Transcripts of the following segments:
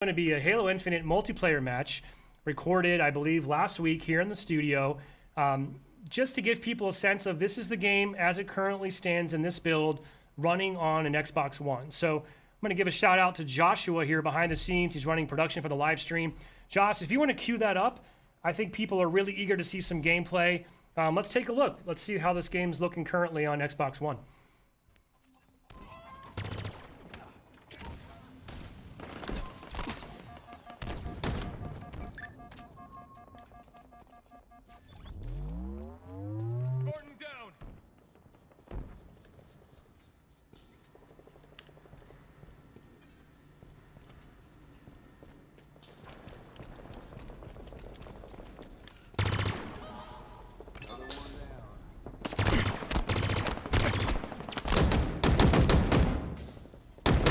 Going to be a Halo Infinite multiplayer match recorded, I believe, last week here in the studio. Just to give people a sense of this is the game as it currently stands in this build running on an Xbox One. So I'm going to give a shout out to Joshua here behind the scenes. He's running production for the live stream. Josh, if you want to cue that up, I think people are really eager to see some gameplay. Let's take a look. Let's see how this game's looking currently on Xbox One.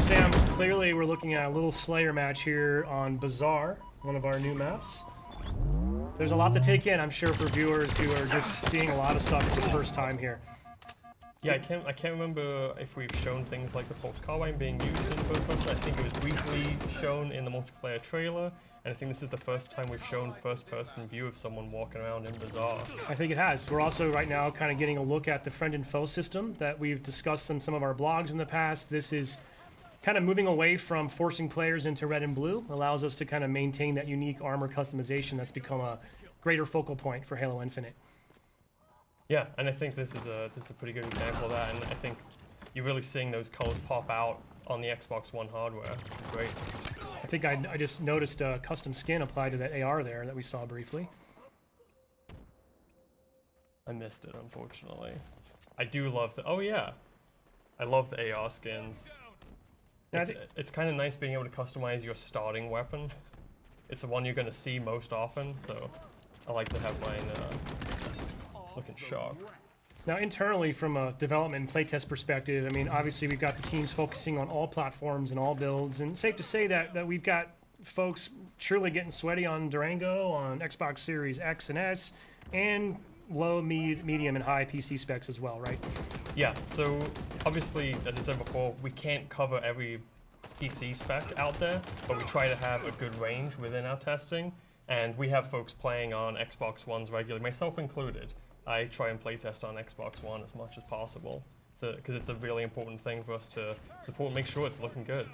Sam, clearly we're looking at a little Slayer match here on Bazaar, one of our new maps. There's a lot to take in, I'm sure, for viewers who are just seeing a lot of stuff for the first time here. Yeah, I can't remember if we've shown things like the Pulse Carbine being used in first person. I think it was briefly shown in the multiplayer trailer, and I think this is the first time we've shown first-person view of someone walking around in Bazaar. I think it has. We're also right now kind of getting a look at the friend and foe system that we've discussed in some of our blogs in the past. This is kind of moving away from forcing players into red and blue, allows us to kind of maintain that unique armor customization that's become a greater focal point for Halo Infinite. Yeah, and I think this is a pretty good example of that, and I think you're really seeing those colors pop out on the Xbox One hardware. It's great. I think I just noticed a custom skin applied to that AR there that we saw briefly. I missed it, unfortunately. I do love the... Oh, yeah. I love the AR skins. It's kind of nice being able to customize your starting weapon. It's the one you're going to see most often, so I like to have mine looking sharp. Now, internally, from a development and playtest perspective, I mean, obviously we've got the teams focusing on all platforms and all builds, and safe to say that we've got folks truly getting sweaty on Durango, on Xbox Series X and S, and low, medium, and high PC specs as well, right? Yeah, so obviously, as I said before, we can't cover every PC spec out there, but we try to have a good range within our testing, and we have folks playing on Xbox Ones regularly, myself included. I try and playtest on Xbox One as much as possible, because it's a really important thing for us to support and make sure it's looking good.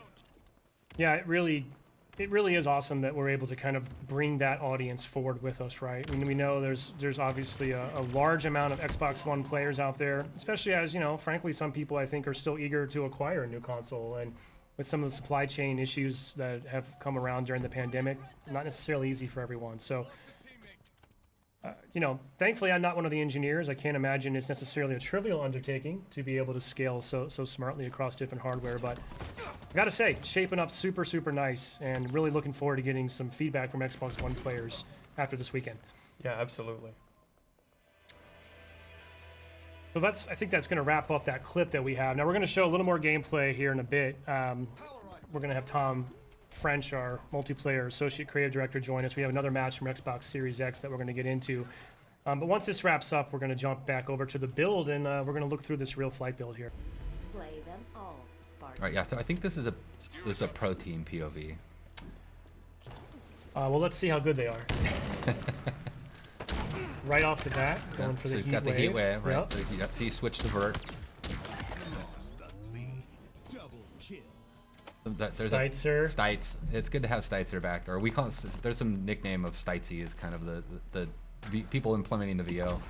Yeah, it really is awesome that we're able to kind of bring that audience forward with us, right? I mean, we know there's obviously a large amount of Xbox One players out there, especially as, you know, frankly, some people I think are still eager to acquire a new console, and with some of the supply chain issues that have come around during the pandemic, not necessarily easy for everyone. So, you know, thankfully I'm not one of the engineers. I can't imagine it's necessarily a trivial undertaking to be able to scale so smartly across different hardware, but I gotta say, shaping up super, super nice, and really looking forward to getting some feedback from Xbox One players after this weekend. Yeah, absolutely. So I think that's going to wrap up that clip that we have. Now we're going to show a little more gameplay here in a bit. We're going to have Tom French, our multiplayer associate creative director, join us. We have another match from Xbox Series X that we're going to get into. But once this wraps up, we're going to jump back over to the build, and we're going to look through this real flight build here. Slay them all, Spartan. All right, yeah, I think this is a pro team POV. Well, let's see how good they are. Right off the bat, going for the he's heat got the heat wave, right? Yep. So he switched to vert. Steitzer. Stites. It's good to have Steitzer back, or we call it, there's some nickname of Stitesy is kind of the people implementing the VO.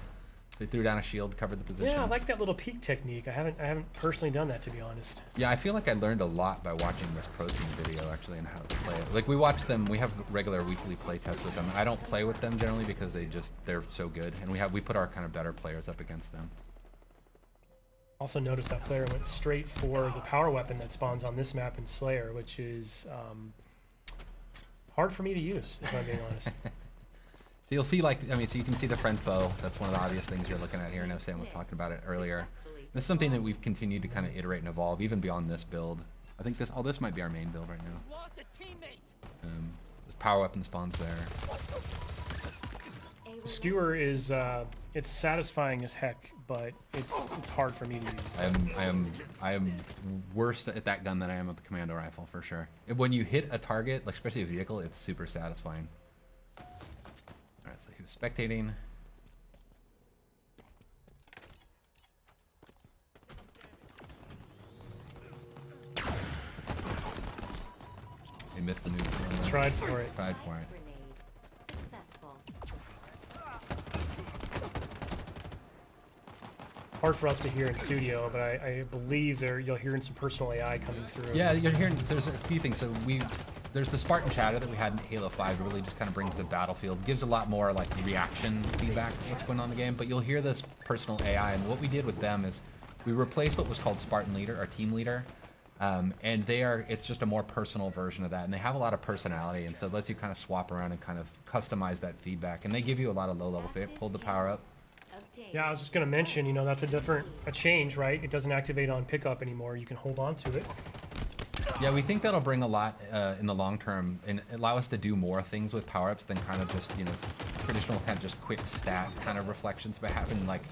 So he threw down a shield, covered the position. Yeah, I like that little peek technique. I haven't personally done that, to be honest. Yeah, I feel like I learned a lot by watching this pro team video actually and how to play it. Like we watch them, we have regular weekly play tests with them. I don't play with them generally because they're so good, and we put our kind of better players up against them. Also noticed that player went straight for the power weapon that spawns on this map in Slayer, which is hard for me to use, if I'm being honest. So you'll see, like, I mean, so you can see the friend foe. That's one of the obvious things you're looking at here. I know Sam was talking about it earlier. This is something that we've continued to kind of iterate and evolve, even beyond this build. I think this might be our main build right now. This power weapon spawns there. Skewer is It's satisfying as heck, but it's hard for me to use. I am worse at that gun than I am at the commando rifle for sure. When you hit a target, like especially a vehicle, it's super satisfying. All right, so he was spectating. He missed the neutral. Tried for it. Tried for it. Grenade. Successful. Hard for us to hear in studio, but I believe you're hearing some personal AI coming through. Yeah, you're hearing. There's a few things. So there's the Spartan chatter that we had in Halo 5. It really just kind of brings the battlefield, gives a lot more like reaction feedback to what's going on in the game. But you'll hear this personal AI, and what we did with them is we replaced what was called Spartan Leader, our team leader, and it's just a more personal version of that, and they have a lot of personality, and so it lets you kind of swap around and kind of customize that feedback, and they give you a lot of low-level fit. Pulled the power up. Obtain. Yeah, I was just gonna mention, that's a change, right? It doesn't activate on pickup anymore. You can hold on to it. Yeah, we think that'll bring a lot in the long term and allow us to do more things with power-ups than kind of just, traditional kind of just quick stat kind of reflections, but having like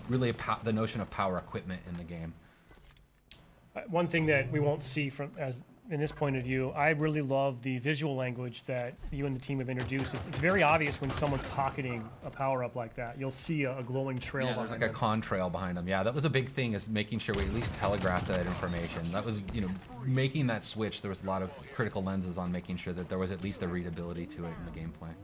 really the notion of power equipment in the game. One thing that we won't see in this point of view, I really love the visual language that you and the team have introduced. It's very obvious when someone's pocketing a power-up like that. You'll see a glowing trail Yeah, there's behind like a them. contrail behind them. Yeah, that was a big thing, is making sure we at least telegraphed that information. That was, making that switch. There was a lot of critical lenses on making sure that there was at least a readability to it in the gameplay.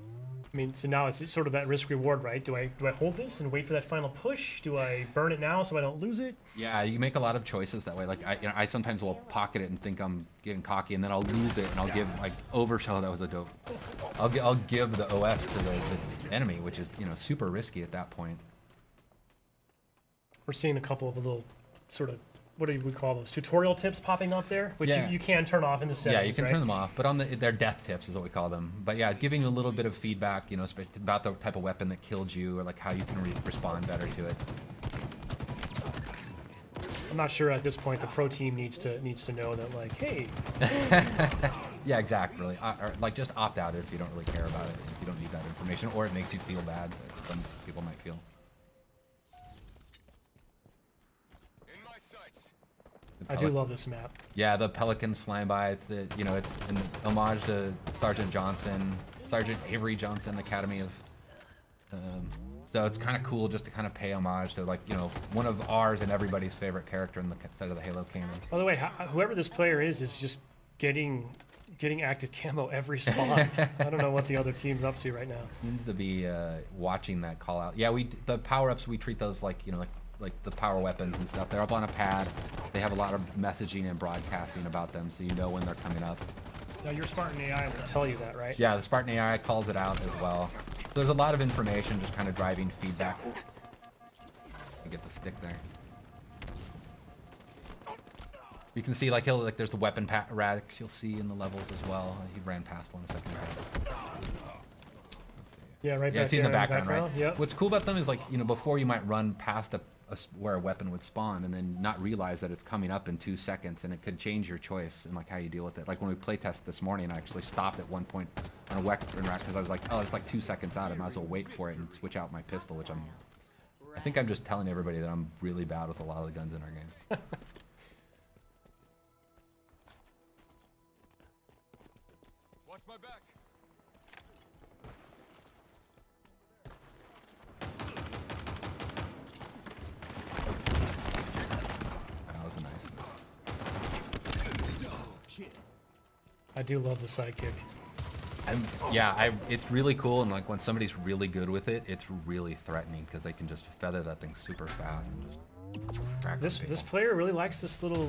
I mean, so now it's sort of that risk-reward, right? Do I hold this and wait for that final push? Do I burn it now so I don't lose it? Yeah, you make a lot of choices that way. Like I sometimes will pocket it and think I'm getting cocky, and then I'll lose it, and I'll give overshow. That was a dope. I'll give the OS to the enemy, which is super risky at that point. We're seeing a couple of little sort of, what do we call those, tutorial tips popping up there, which Yeah. you can turn off in the settings. Yeah, you can right? turn them off, but on they're death tips is what we call them. But yeah, giving a little bit of feedback, about the type of weapon that killed you, or like how you can respond better to it. I'm not sure at this point the pro team needs to know that, like, hey, Yeah, exactly. Or like just opt out if you don't really care about it, if you don't need that information, or it makes you feel bad, as some people might feel. I do love this map. Yeah, the pelicans flying by. It's it's an homage to Sergeant Avery Johnson, Academy of. So it's kind of cool just to kind of pay homage to one of ours and everybody's favorite character in the side of the Halo canon. By the way, whoever this player is just getting active camo every spot. I don't know what the other team's up to right now. Seems to be watching that call out. Yeah, the power ups, we treat those like the power weapons and stuff. They're up on a pad. They have a lot of messaging and broadcasting about them, so you know when they're coming up. Now your Spartan AI will tell you that, right? Yeah, the Spartan AI calls it out as well. So there's a lot of information just kind of driving feedback. You get the stick there. You can see there's the weapon racks you'll see in the levels as well. He ran past one a second ago. Yeah, right Yeah, back it's in the there background, right? Yep. What's cool about them is before you might run past where a weapon would spawn and then not realize that it's coming up in 2 seconds, and it could change your choice and how you deal with it. Like when we playtest this morning, I actually stopped at one point on a weapon rack because I was like, oh, it's like 2 seconds out. I might as well wait for it and switch out my pistol, which I think I'm just telling everybody that I'm really bad with a lot of the guns in our game. Watch my back. That was a nice. I do love the sidekick. It's really cool, and when somebody's really good with it, it's really threatening because they can just feather that thing super fast and just crack This people. player really likes this little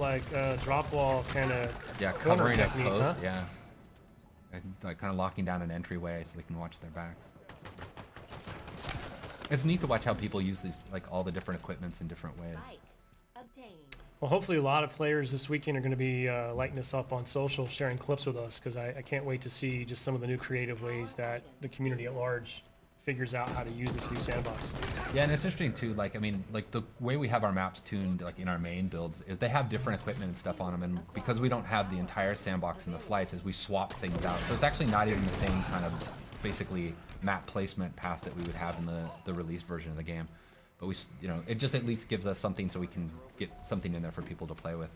drop wall kind of corner covering a technique, post, huh? yeah. And, kind of locking down an entryway so they can watch their backs. It's neat to watch how people use these, all the different equipments in different ways. Spike. Obtained. Well, hopefully a lot of players this weekend are going to be lighting us up on social, sharing clips with us, because I can't wait to see just some of the new creative ways that the community at large figures out how to use this new sandbox. Yeah, and it's interesting too. The way we have our maps tuned, in our main builds, is they have different equipment and stuff on them, and because we don't have the entire sandbox in the flights, is we swap things out. So it's actually not even the same kind of basically map placement path that we would have in the released version of the game. but you know, it just at least gives us something so we can get something in there for people to play with.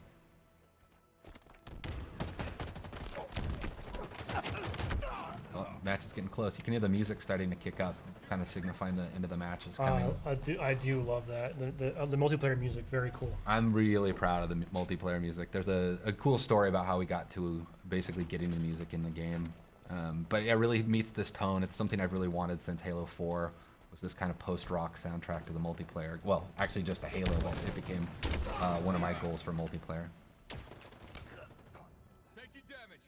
Oh, match is getting close. You can hear the music starting to kick up, kind of signifying the end of the match is coming. I do love that. The multiplayer music, very cool. I'm really proud of the multiplayer music. There's a cool story about how we got to basically getting the music in the game. But it really meets this tone. It's something I've really wanted since Halo 4, was this kind of post-rock soundtrack to the multiplayer. Well, actually just a Halo. It became one of my goals for multiplayer. Taking damage.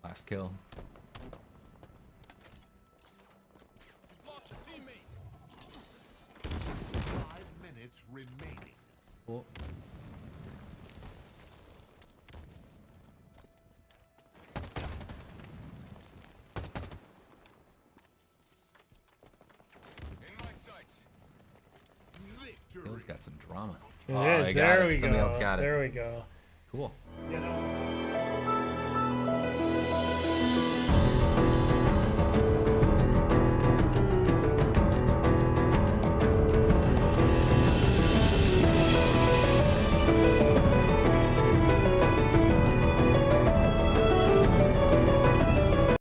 Last kill. Lost a teammate. 5 minutes remaining. Cool. In my sights. Victory. Halo's got some drama. It Oh, is. I got There it. we Somebody go. else got it. There we go. Cool.